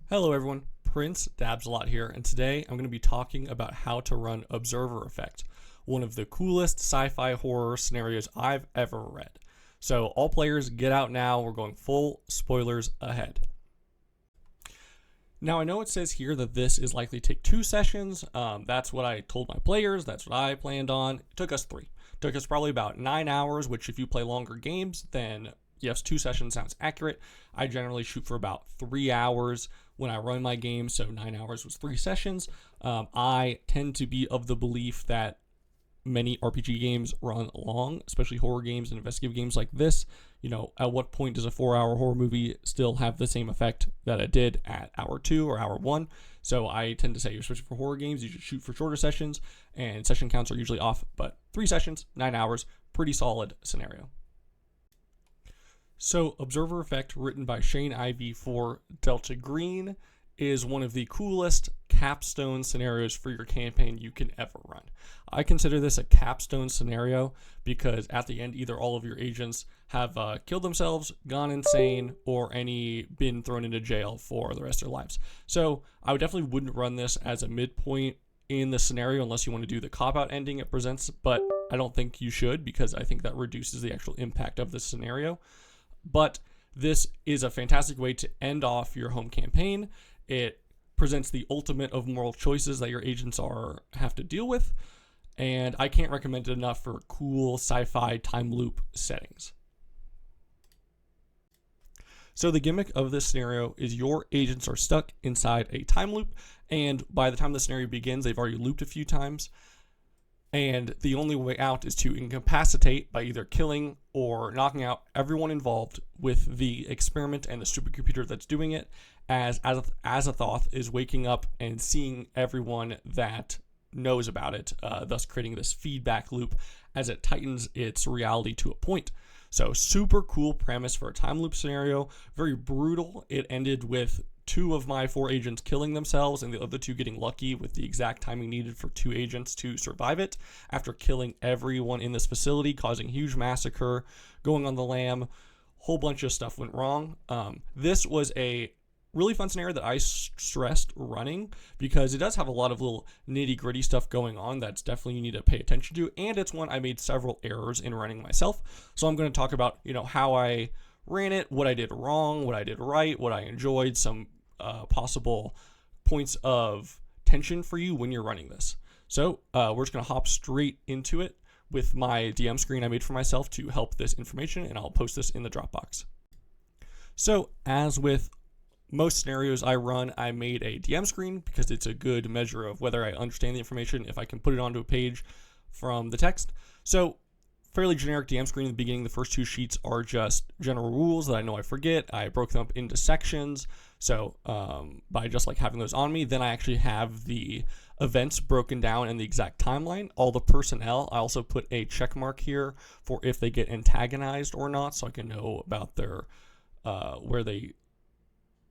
Hello everyone, Prince Dabs a lot here, and today I'm going to be talking about how to run Observer Effect, one of the coolest sci-fi horror scenarios I've ever read. So all players get out now, we're going full spoilers ahead. Now I know it says here that this is likely to take 2 sessions, that's what I told my players, that's what I planned on. It took us 3. It took us probably about 9 hours, which if you play longer games, then yes, 2 sessions sounds accurate. I generally shoot for about 3 hours when I run my game, so 9 hours was 3 sessions. I tend to be of the belief that many RPG games run long, especially horror games and investigative games like this. You know, at what point does a 4-hour horror movie still have the same effect that it did at hour 2 or hour 1? So I tend to say, especially for horror games, you should shoot for shorter sessions, and session counts are usually off, but 3 sessions, 9 hours, pretty solid scenario. So, Observer Effect, written by Shane Ivey for Delta Green, is one of the coolest capstone scenarios for your campaign you can ever run. I consider this a capstone scenario because at the end, either all of your agents have killed themselves, gone insane, or been thrown into jail for the rest of their lives. So, I definitely wouldn't run this as a midpoint in the scenario unless you want to do the cop-out ending it presents, but I don't think you should because I think that reduces the actual impact of the scenario. But this is a fantastic way to end off your home campaign. It presents the ultimate of moral choices that your agents have to deal with, and I can't recommend it enough for cool sci-fi time loop settings. So the gimmick of this scenario is your agents are stuck inside a time loop, and by the time the scenario begins, they've already looped a few times. And the only way out is to incapacitate by either killing or knocking out everyone involved with the experiment and the supercomputer that's doing it, as Azathoth is waking up and seeing everyone that knows about it, thus creating this feedback loop as it tightens its reality to a point. So super cool premise for a time loop scenario, very brutal. It ended with 2 of my 4 agents killing themselves and the other 2 getting lucky with the exact timing needed for 2 agents to survive it after killing everyone in this facility, causing huge massacre, going on the lam. Whole bunch of stuff went wrong. This was a really fun scenario that I stressed running because it does have a lot of little nitty-gritty stuff going on that's definitely you need to pay attention to, and it's one I made several errors in running myself. So I'm going to talk about, how I ran it, what I did wrong, what I did right, what I enjoyed, some possible points of tension for you when you're running this. So we're just going to hop straight into it with my DM screen I made for myself to help this information, and I'll post this in the Dropbox. So as with most scenarios I run, I made a DM screen because it's a good measure of whether I understand the information, if I can put it onto a page from the text. So fairly generic DM screen in the beginning. The first 2 sheets are just general rules that I know I forget. I broke them up into sections. So by just having those on me, then I actually have the events broken down in the exact timeline. All the personnel, I also put a check mark here for if they get antagonized or not, so I can know about their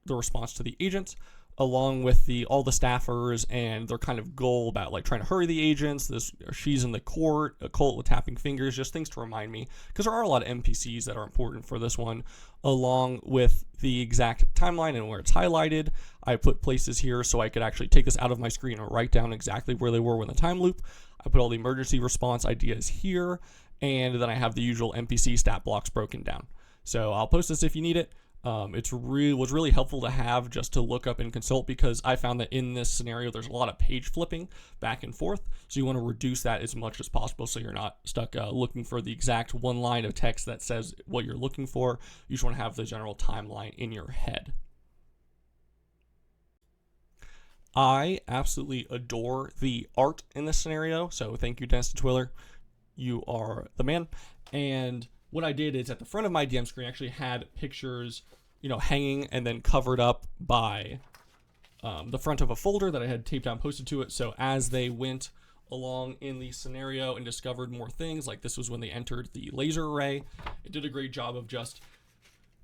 the response to the agents, along with all the staffers and their kind of goal about trying to hurry the agents. She's in the court, a cult with tapping fingers, just things to remind me, because there are a lot of NPCs that are important for this one, along with the exact timeline and where it's highlighted. I put places here so I could actually take this out of my screen and write down exactly where they were when the time loop. I put all the emergency response ideas here, and then I have the usual NPC stat blocks broken down. So I'll post this if you need it. Was really helpful to have just to look up and consult, because I found that in this scenario there's a lot of page flipping back and forth, so you want to reduce that as much as possible so you're not stuck looking for the exact one line of text that says what you're looking for. You just want to have the general timeline in your head. I absolutely adore the art in this scenario, so thank you, Dennis Twiller. You are the man. And what I did is at the front of my DM screen I actually had pictures, hanging and then covered up by the front of a folder that I had taped down, posted to it. So as they went along in the scenario and discovered more things, like this was when they entered the laser array, it did a great job of just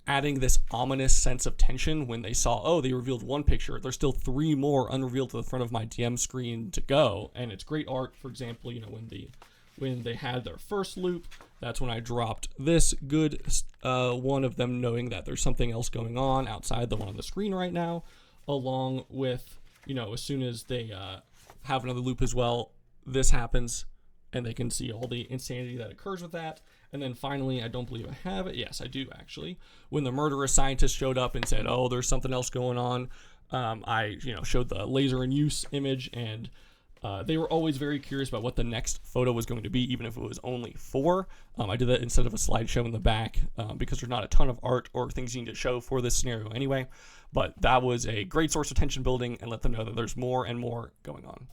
adding this ominous sense of tension when they saw, they revealed 1 picture. There's still 3 more unrevealed to the front of my DM screen to go. And it's great art. For example, when they had their first loop, that's when I dropped this good one of them knowing that there's something else going on outside the one on the screen right now. along with, as soon as they have another loop as well, this happens, and they can see all the insanity that occurs with that. And then finally, I don't believe I have it. Yes, I do actually. When the murderous scientist showed up and said, "Oh, there's something else going on," I showed the laser in use image, and they were always very curious about what the next photo was going to be, even if it was only 4. I did that instead of a slideshow in the back because there's not a ton of art or things you need to show for this scenario anyway. But that was a great source of tension building and let them know that there's more and more going on.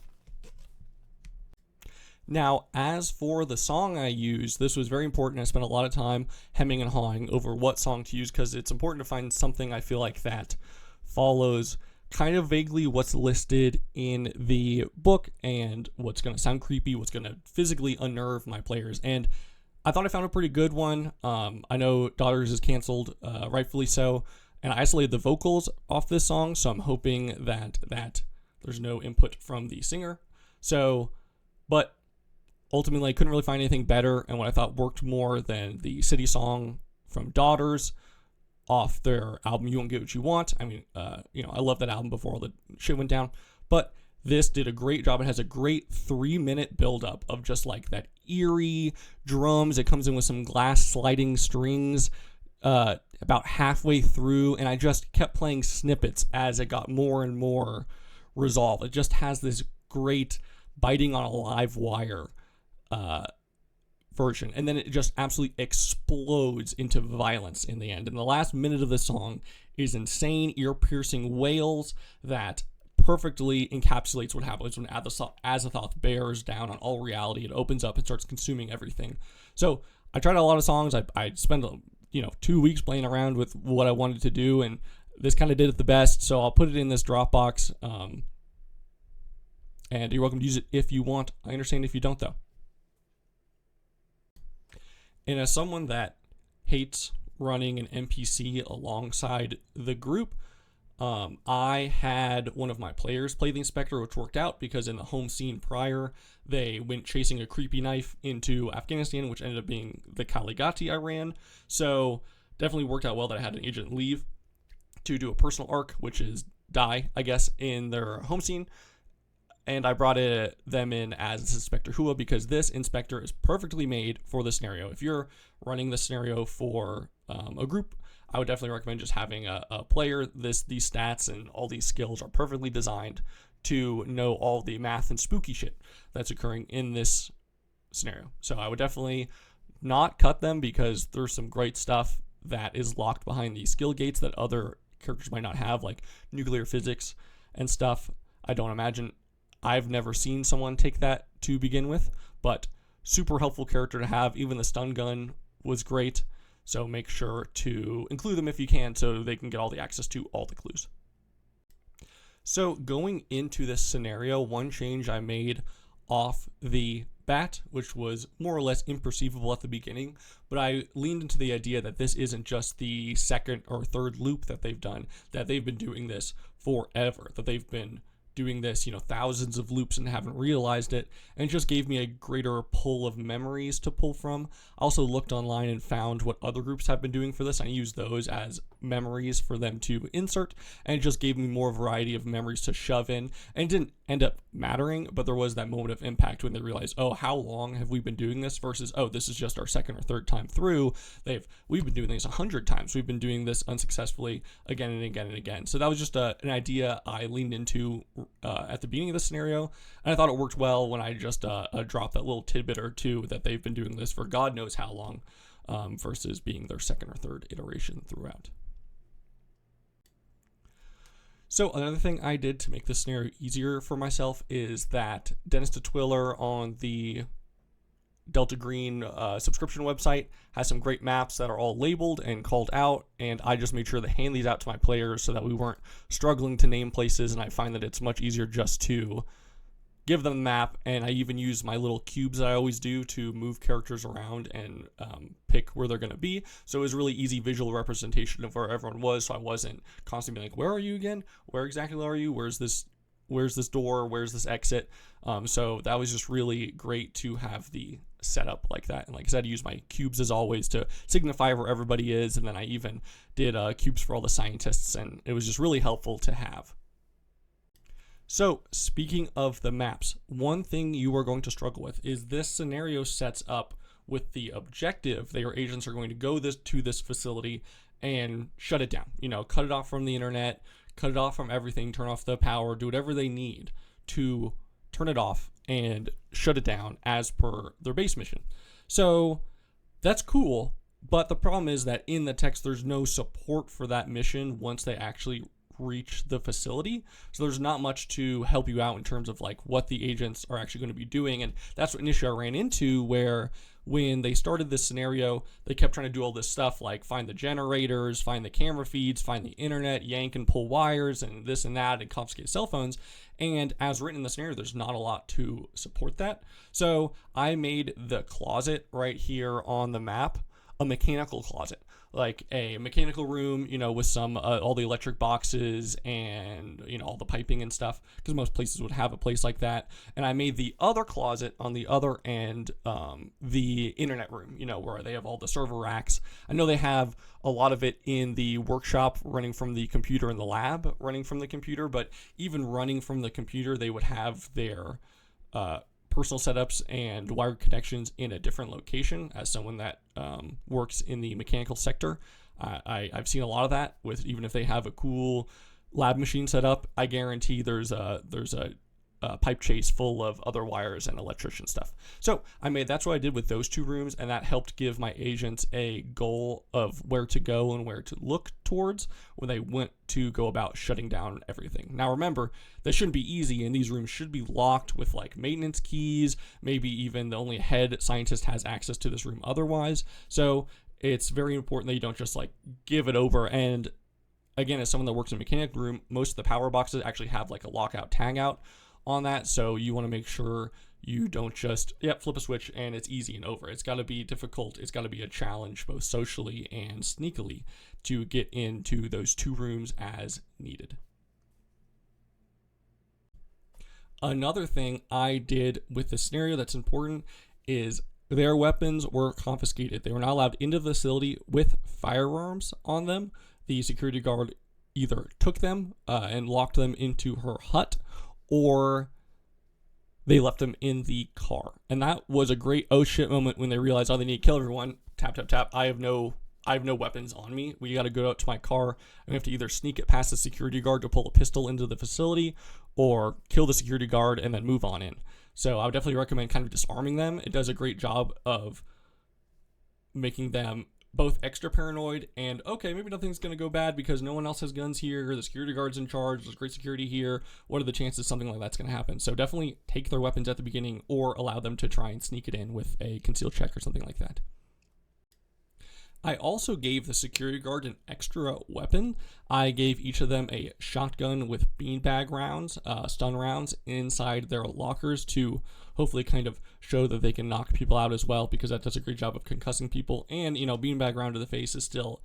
Now, as for the song I used, this was very important. I spent a lot of time hemming and hawing over what song to use because it's important to find something I feel like that follows kind of vaguely what's listed in the book and what's going to sound creepy, what's going to physically unnerve my players. And I thought I found a pretty good one. I know Daughters is canceled, rightfully so, and I isolated the vocals off this song, so I'm hoping that there's no input from the singer. But ultimately, I couldn't really find anything better, and what I thought worked more than the City song from Daughters off their album You Won't Get What You Want. I mean, I love that album before all the shit went down, but this did a great job. It has a great 3-minute buildup of just like that eerie drums. It comes in with some glass sliding strings about halfway through, and I just kept playing snippets as it got more and more resolved. It just has this great biting on a live wire version, and then it just absolutely explodes into violence in the end. And the last minute of the song is insane, ear-piercing wails that perfectly encapsulates what happens when Azathoth bears down on all reality. It opens up and starts consuming everything. So I tried a lot of songs. I spent 2 weeks playing around with what I wanted to do, and this kind of did it the best. So I'll put it in this Dropbox, and you're welcome to use it if you want. I understand if you don't, though. And as someone that hates running an NPC alongside the group, I had one of my players play the Inspector, which worked out because in the home scene prior, they went chasing a creepy knife into Afghanistan, which ended up being the Kaligati I ran. So definitely worked out well that I had an agent leave to do a personal arc, which is die, I guess, in their home scene. And I brought them in as Inspector Hua because this Inspector is perfectly made for the scenario. If you're running the scenario for a group, I would definitely recommend just having a player. These stats and all these skills are perfectly designed to know all the math and spooky shit that's occurring in this scenario. So I would definitely not cut them because there's some great stuff that is locked behind these skill gates that other characters might not have, like nuclear physics and stuff. I don't imagine. I've never seen someone take that to begin with, but super helpful character to have. Even the stun gun was great, so make sure to include them if you can so they can get all the access to all the clues. So going into this scenario, one change I made off the bat, which was more or less imperceivable at the beginning, but I leaned into the idea that this isn't just the second or third loop that they've done, that they've been doing this forever, that they've been doing this, thousands of loops and haven't realized it, and it just gave me a greater pool of memories to pull from. I also looked online and found what other groups have been doing for this. I used those as memories for them to insert, and it just gave me more variety of memories to shove in, and it didn't end up mattering, but there was that moment of impact when they realized, oh, how long have we been doing this versus, oh, this is just our second or third time through. We've been doing this 100 times. We've been doing this unsuccessfully again and again and again. So that was just an idea I leaned into at the beginning of the scenario, and I thought it worked well when I just dropped that little tidbit or two that they've been doing this for God knows how long, versus being their second or third iteration throughout. So another thing I did to make this scenario easier for myself is that Dennis DeTwiller on the Delta Green subscription website has some great maps that are all labeled and called out, and I just made sure to hand these out to my players so that we weren't struggling to name places, and I find that it's much easier just to give them the map, and I even use my little cubes that I always do to move characters around and pick where they're going to be. So it was a really easy visual representation of where everyone was, so I wasn't constantly being like, where are you again? Where exactly are you? Where's this door? Where's this exit? So that was just really great to have the set up like that. And like I said, I use my cubes as always to signify where everybody is. And then I even did cubes for all the scientists, and it was just really helpful to have. So speaking of the maps, one thing you are going to struggle with is this scenario sets up with the objective that your agents are going to go to this facility and shut it down. Cut it off from the internet, cut it off from everything, turn off the power, do whatever they need to turn it off and shut it down as per their base mission. So that's cool, but the problem is that in the text there's no support for that mission once they actually reach the facility. So there's not much to help you out in terms of like what the agents are actually going to be doing. And that's what an issue I ran into, where when they started this scenario, they kept trying to do all this stuff like find the generators, find the camera feeds, find the internet, yank and pull wires and this and that, and confiscate cell phones. And as written in the scenario, there's not a lot to support that. So I made the closet right here on the map a mechanical closet, like a mechanical room, with some all the electric boxes and all the piping and stuff, because most places would have a place like that. And I made the other closet on the other end, the internet room, where they have all the server racks. I know they have a lot of it in the workshop running from the computer, in the lab running from the computer, but even running from the computer, they would have their personal setups and wired connections in a different location. As someone that works in the mechanical sector, I've seen a lot of that. With even if they have a cool lab machine set up, I guarantee there's a pipe chase full of other wires and electrician stuff. So that's what I did with those two rooms, and that helped give my agents a goal of where to go and where to look towards when they went to go about shutting down everything. Now remember, that shouldn't be easy, and these rooms should be locked with like maintenance keys. Maybe even the only head scientist has access to this room otherwise. So it's very important that you don't just like give it over. And again, as someone that works in a mechanic room, most of the power boxes actually have like a lockout tagout on that, so you want to make sure you don't just flip a switch and it's easy and over. It's got to be difficult. It's got to be a challenge, both socially and sneakily, to get into those two rooms as needed. Another thing I did with this scenario that's important is their weapons were confiscated. They were not allowed into the facility with firearms on them. The security guard either took them and locked them into her hut, or they left them in the car. And that was a great oh shit moment when they realized, they need to kill everyone. Tap, tap, tap. I have no weapons on me. We got to go out to my car, and we have to either sneak it past the security guard to pull a pistol into the facility, or kill the security guard and then move on in. So I would definitely recommend kind of disarming them. It does a great job of making them both extra paranoid and, okay, maybe nothing's going to go bad because no one else has guns here, the security guard's in charge, there's great security here, what are the chances something like that's going to happen? So definitely take their weapons at the beginning, or allow them to try and sneak it in with a concealed check or something like that. I also gave the security guard an extra weapon. I gave each of them a shotgun with beanbag rounds, stun rounds, inside their lockers to hopefully kind of show that they can knock people out as well, because that does a great job of concussing people. And, beanbag round to the face is still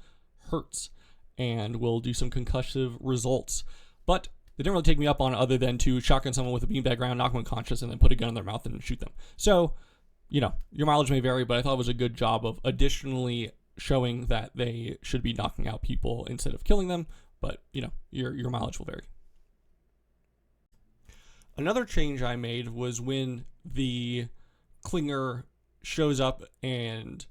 hurts and will do some concussive results. But they didn't really take me up on it, other than to shotgun someone with a beanbag round, knock them unconscious, and then put a gun in their mouth and shoot them. So, your mileage may vary, but I thought it was a good job of additionally showing that they should be knocking out people instead of killing them, but your mileage will vary. Another change I made was when the clinger shows up and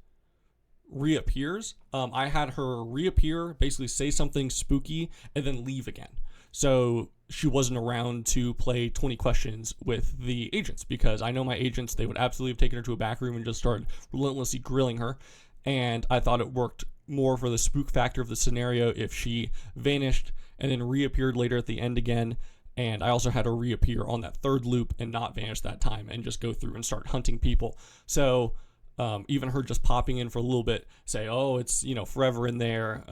reappears. I had her reappear, basically say something spooky, and then leave again. So she wasn't around to play 20 questions with the agents, because I know my agents, they would absolutely have taken her to a back room and just started relentlessly grilling her. And I thought it worked more for the spook factor of the scenario if she vanished and then reappeared later at the end again. And I also had her reappear on that third loop and not vanish that time and just go through and start hunting people. So even her just popping in for a little bit, say, oh, it's, forever in there.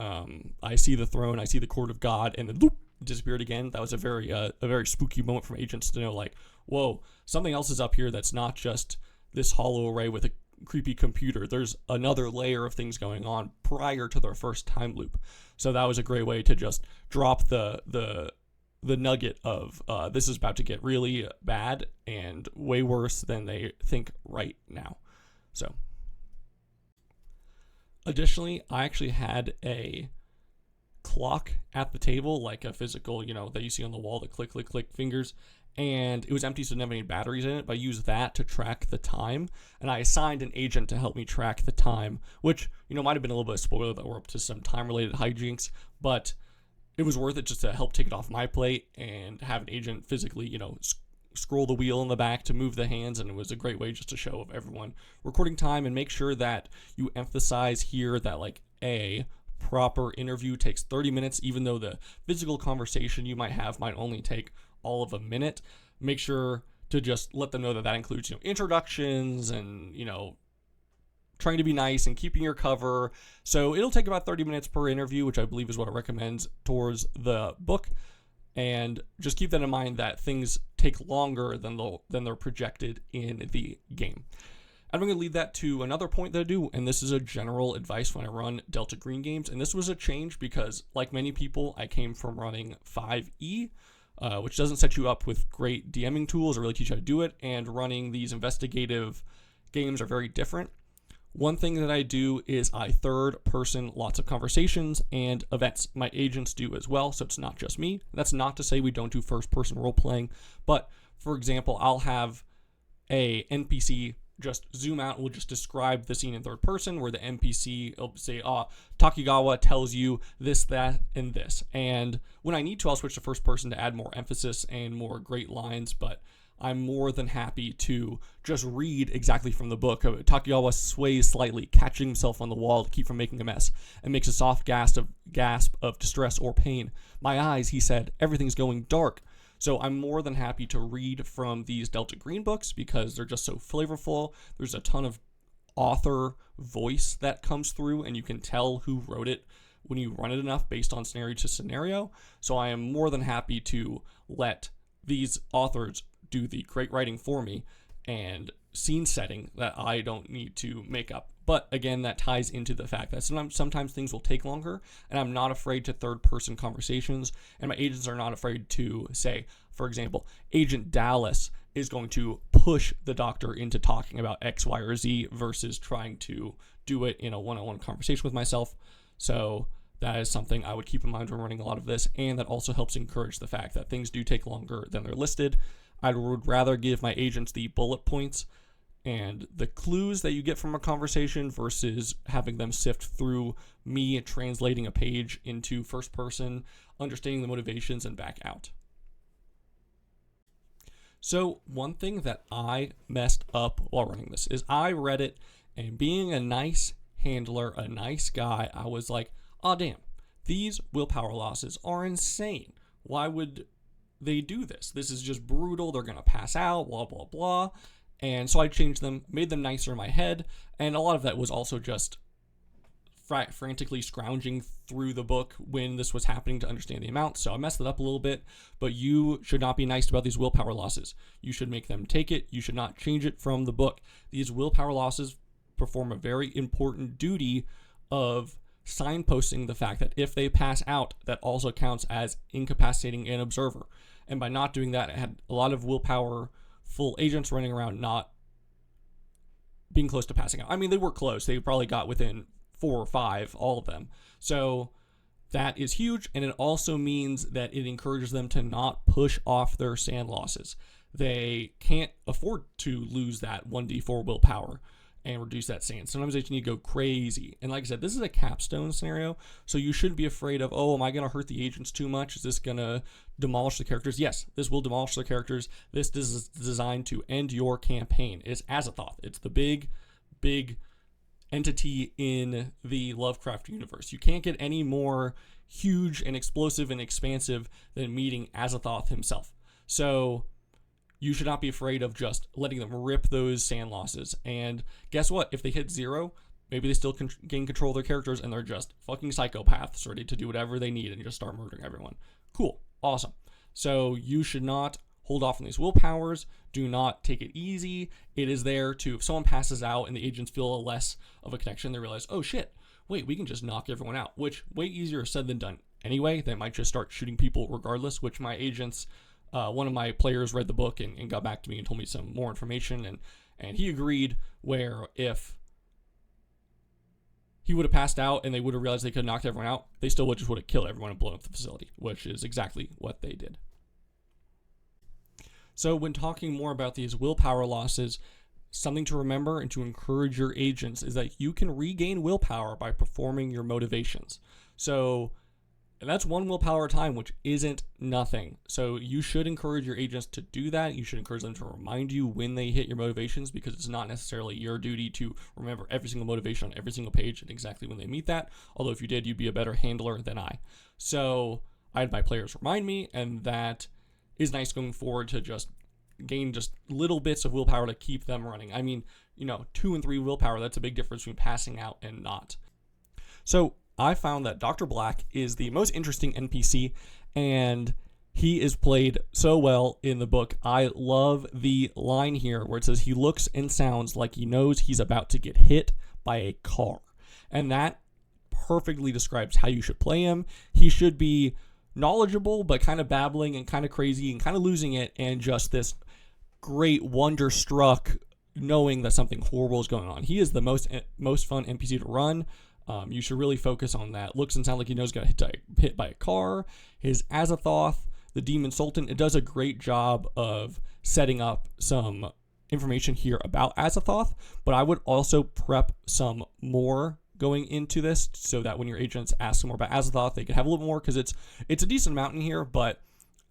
I see the throne, I see the court of God, and then loop, disappeared again. That was a very spooky moment from agents to know, like, whoa, something else is up here that's not just this hollow array with a creepy computer. There's another layer of things going on prior to their first time loop. So that was a great way to just drop the nugget of this is about to get really bad and way worse than they think right now. So, additionally, I actually had a clock at the table, like a physical, that you see on the wall, the click, click, click fingers, and it was empty, so it didn't have any batteries in it, but I used that to track the time, and I assigned an agent to help me track the time, which, might have been a little bit of a spoiler that we're up to some time-related hijinks, but it was worth it just to help take it off my plate and have an agent physically, scroll the wheel in the back to move the hands, and it was a great way just to show of everyone recording time and make sure that you emphasize here that, like, a proper interview takes 30 minutes, even though the physical conversation you might have might only take all of a minute. Make sure to just let them know that includes, introductions and, trying to be nice and keeping your cover. So it'll take about 30 minutes per interview, which I believe is what it recommends towards the book. And just keep that in mind that things take longer than they're projected in the game. I'm going to lead that to another point that I do, and this is a general advice when I run Delta Green games. And this was a change because, like many people, I came from running 5e, which doesn't set you up with great DMing tools or really teach you how to do it, and running these investigative games are very different. One thing that I do is I third person lots of conversations and events. My agents do as well, so it's not just me. That's not to say we don't do first person role playing, but for example, I'll have a NPC just zoom out and we'll just describe the scene in third person, where the NPC will say, Takigawa tells you this, that, and this. And when I need to, I'll switch to first person to add more emphasis and more great lines, but I'm more than happy to just read exactly from the book. Takigawa sways slightly, catching himself on the wall to keep from making a mess, and makes a soft gasp of distress or pain. My eyes, he said, everything's going dark. So I'm more than happy to read from these Delta Green books because they're just so flavorful. There's a ton of author voice that comes through, and you can tell who wrote it when you run it enough based on scenario to scenario. So I am more than happy to let these authors do the great writing for me and scene setting that I don't need to make up. But again, that ties into the fact that sometimes things will take longer, and I'm not afraid to third-person conversations, and my agents are not afraid to say, for example, Agent Dallas is going to push the doctor into talking about X, Y, or Z versus trying to do it in a one-on-one conversation with myself. So that is something I would keep in mind when running a lot of this, and that also helps encourage the fact that things do take longer than they're listed. I would rather give my agents the bullet points and the clues that you get from a conversation versus having them sift through me translating a page into first person, understanding the motivations, and back out. So one thing that I messed up while running this is I read it, and being a nice handler, a nice guy, I was like, oh damn, these willpower losses are insane. Why would they do this? This is just brutal. They're going to pass out, blah, blah, blah. And so I changed them, made them nicer in my head, and a lot of that was also just frantically scrounging through the book when this was happening to understand the amount. So I messed it up a little bit, but you should not be nice about these willpower losses. You should make them take it. You should not change it from the book. These willpower losses perform a very important duty of signposting the fact that if they pass out, that also counts as incapacitating an observer. And by not doing that, I had a lot of willpower full agents running around not being close to passing out. I mean, they were close. They probably got within 4 or 5, all of them. So that is huge, and it also means that it encourages them to not push off their sand losses. They can't afford to lose that 1d4 willpower and reduce that sand. Sometimes they just need to go crazy. And like I said, this is a capstone scenario, so you shouldn't be afraid of, oh, am I going to hurt the agents too much? Is this going to demolish the characters? Yes, this will demolish the characters. This is designed to end your campaign. It's Azathoth. It's the big entity in the Lovecraft universe. You can't get any more huge and explosive and expansive than meeting Azathoth himself. So you should not be afraid of just letting them rip those sand losses. And guess what? If they hit 0, maybe they still gain control of their characters and they're just fucking psychopaths ready to do whatever they need and just start murdering everyone. Cool. Awesome. So you should not hold off on these willpowers. Do not take it easy. It is there to, if someone passes out and the agents feel a less of a connection, they realize, oh shit, wait, we can just knock everyone out, which way easier said than done. Anyway, they might just start shooting people regardless, which my agents, one of my players read the book and got back to me and told me some more information, And he agreed, where if he would have passed out and they would have realized they could have knocked everyone out, they still would have killed everyone and blown up the facility, which is exactly what they did. So when talking more about these willpower losses, something to remember and to encourage your agents is that you can regain willpower by performing your motivations. So, and that's one willpower at a time, which isn't nothing. So you should encourage your agents to do that. You should encourage them to remind you when they hit your motivations, because it's not necessarily your duty to remember every single motivation on every single page and exactly when they meet that. Although if you did, you'd be a better handler than I. So I had my players remind me, and that is nice going forward to just gain just little bits of willpower to keep them running. I mean, 2 and 3 willpower, that's a big difference between passing out and not. So I found that Dr. Black is the most interesting NPC, and he is played so well in the book. I love the line here where it says he looks and sounds like he knows he's about to get hit by a car. And that perfectly describes how you should play him. He should be knowledgeable, but kind of babbling and kind of crazy and kind of losing it, and just this great wonderstruck knowing that something horrible is going on. He is the most fun NPC to run. You should really focus on that. Looks and sounds like he knows he got hit by a car. His Azathoth, the Demon Sultan, it does a great job of setting up some information here about Azathoth, but I would also prep some more going into this so that when your agents ask more about Azathoth, they can have a little more, because it's a decent amount in here, but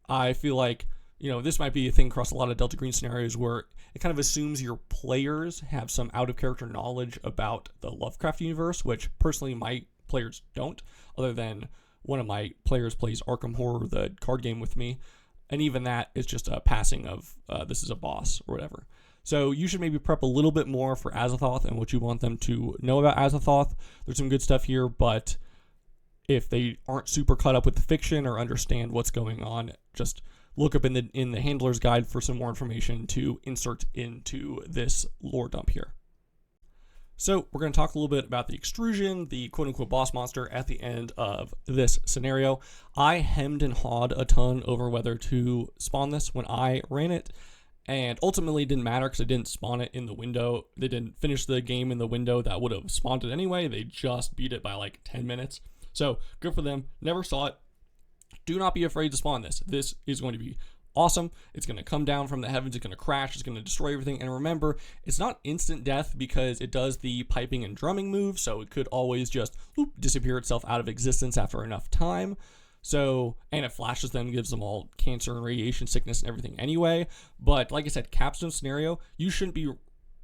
I feel like this might be a thing across a lot of Delta Green scenarios where it kind of assumes your players have some out-of-character knowledge about the Lovecraft universe, which personally my players don't, other than one of my players plays Arkham Horror, the card game, with me, and even that is just a passing of this is a boss or whatever. So you should maybe prep a little bit more for Azathoth and what you want them to know about Azathoth. There's some good stuff here, but if they aren't super caught up with the fiction or understand what's going on, just look up in the handler's guide for some more information to insert into this lore dump here. So we're going to talk a little bit about the Extrusion, the quote-unquote boss monster at the end of this scenario. I hemmed and hawed a ton over whether to spawn this when I ran it, and ultimately it didn't matter because I didn't spawn it in the window. They didn't finish the game in the window that would have spawned it anyway. They just beat it by like 10 minutes. So good for them. Never saw it. Do not be afraid to spawn this. This is going to be awesome. It's going to come down from the heavens. It's going to crash. It's going to destroy everything. And remember, it's not instant death because it does the piping and drumming move. So it could always just disappear itself out of existence after enough time. So, and it flashes them, gives them all cancer and radiation sickness and everything anyway. But like I said, capstone scenario, you shouldn't be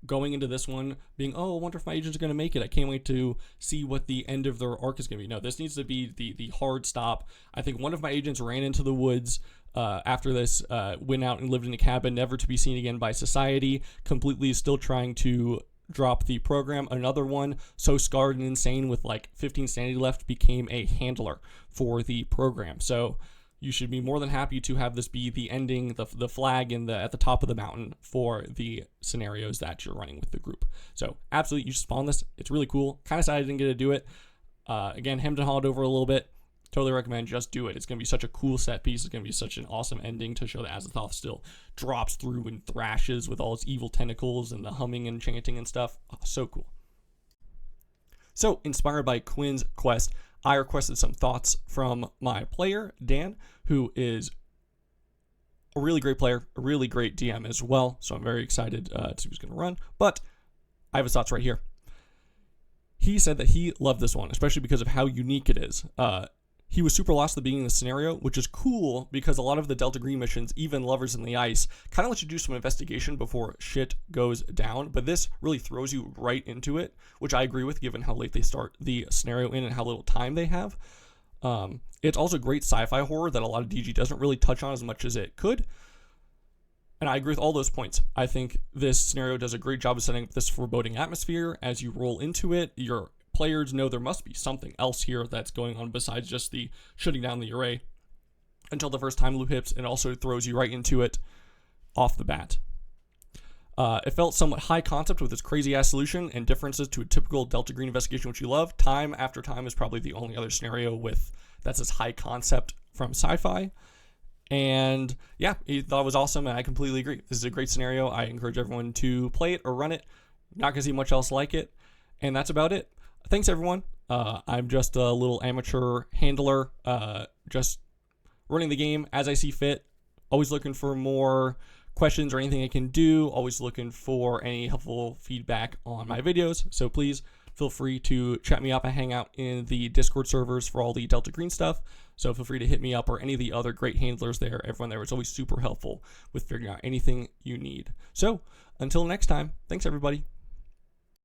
going into this one being, oh, I wonder if my agents are going to make it. I can't wait to see what the end of their arc is going to be. No, this needs to be the hard stop. I think one of my agents ran into the woods after this, went out and lived in a cabin, never to be seen again by society, completely still trying to drop the program. Another one, so scarred and insane with like 15 sanity left, became a handler for the program. So you should be more than happy to have this be the ending, the flag at the top of the mountain for the scenarios that you're running with the group. So absolutely, you should spawn this. It's really cool. Kind of sad I didn't get to do it. Again, hemmed and hawed over a little bit. Totally recommend just do it. It's going to be such a cool set piece. It's going to be such an awesome ending to show that Azathoth still drops through and thrashes with all its evil tentacles and the humming and chanting and stuff. Oh, so cool. So, inspired by Quinn's quest, I requested some thoughts from my player, Dan, who is a really great player, a really great DM as well. So I'm very excited to see who's going to run. But I have his thoughts right here. He said that he loved this one, especially because of how unique it is. He was super lost at the beginning of the scenario, which is cool because a lot of the Delta Green missions, even Lovers in the Ice, kind of let you do some investigation before shit goes down. But this really throws you right into it, which I agree with given how late they start the scenario in and how little time they have. It's also great sci-fi horror that a lot of DG doesn't really touch on as much as it could. And I agree with all those points. I think this scenario does a great job of setting up this foreboding atmosphere. As you roll into it, your players know there must be something else here that's going on besides just the shutting down the array until the first time loop hits, and also throws you right into it off the bat. It felt somewhat high concept with its crazy-ass solution and differences to a typical Delta Green investigation, which you love. Time after time is probably the only other scenario that's as high concept from sci-fi. And yeah, he thought it was awesome, and I completely agree. This is a great scenario. I encourage everyone to play it or run it. Not gonna see much else like it. And that's about it. Thanks, everyone. I'm just a little amateur handler, just running the game as I see fit. Always looking for more questions or anything I can do. Always looking for any helpful feedback on my videos. So please feel free to chat me up. I hang out in the Discord servers for all the Delta Green stuff. So feel free to hit me up, or any of the other great handlers there. Everyone there is always super helpful with figuring out anything you need. So until next time, thanks everybody.